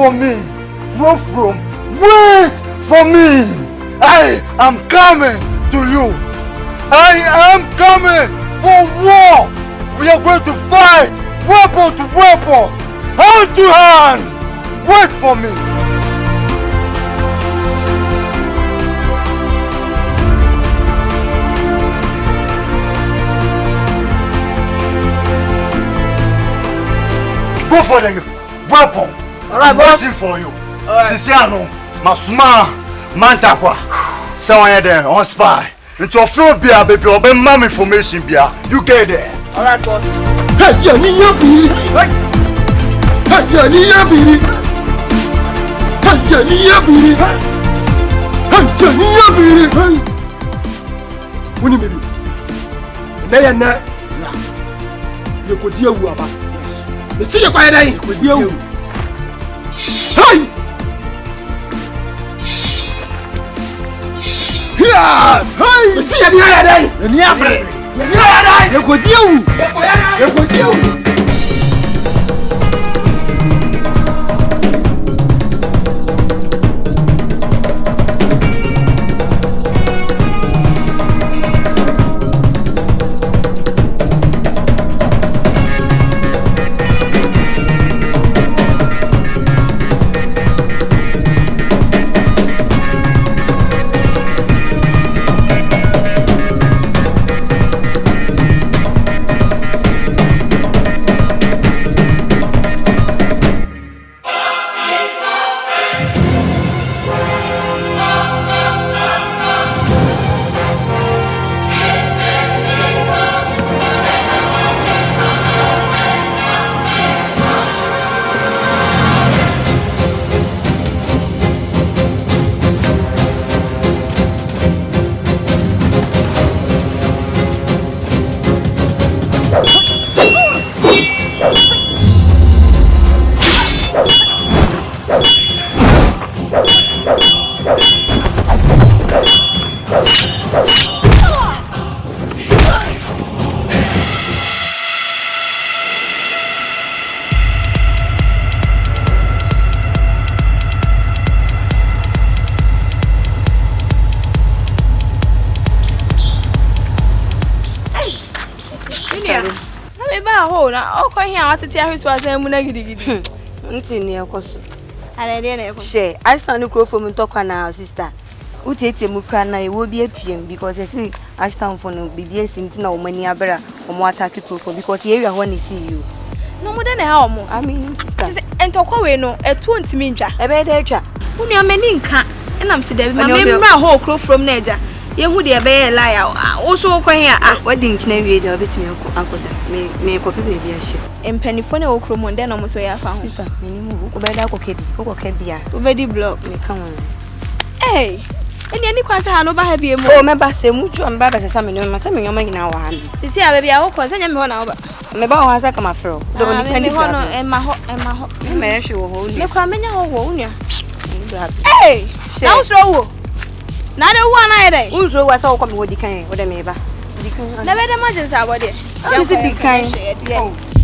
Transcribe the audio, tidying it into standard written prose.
for me. Run from. Wait for me. I am coming to you. I am coming for war. We are going to fight weapon to weapon, hand to hand. Wait for me. Go for the weapon. Alright, waiting for you. Sisiano, Masuma, Mantakwa. Someone there on spy. Into a floor beer, baby, or mom information beer. You get there. Alright, boss. Hey, Johnny, you're being. Hey, Johnny, you're being. Hey, Johnny, you're being. Hey, Johnny, you're being. Hey, when you baby. Nay and that. You could deal with about. You see your quiet eye with you. Hey! Here! Hey! You see your eye day? The near bread. The near eye. You could deal. You could deal. I stand to grow from talk now, sister. Who takes a mukana, it will be a PM because I see I stand for no BBS in no money abera or more attack people because here I want to see you. No more than a home. I mean, sister, and talk away no, a 20 minja, a better chat. Who are many can't, and I'm sitting my whole crew from Naja. You would be a bear liar. Also, what didn't you know a bit me, uncle? May copy baby a ship. And pennyphone or chrome then almost where I found sister. Who by that okay, be already block me. Come on. Hey, and any question I know by happy. Oh, my bass, a mucho and baba to summon your man in our hand. See, I baby, I will cause any one hour. My bow has a come afro. Don't penny and my hot and my hot. May I show hold you? Hey, now slow. Not a one idea. Who's was all coming with the kind, what I may. Never the margins are what it. How is it be kind?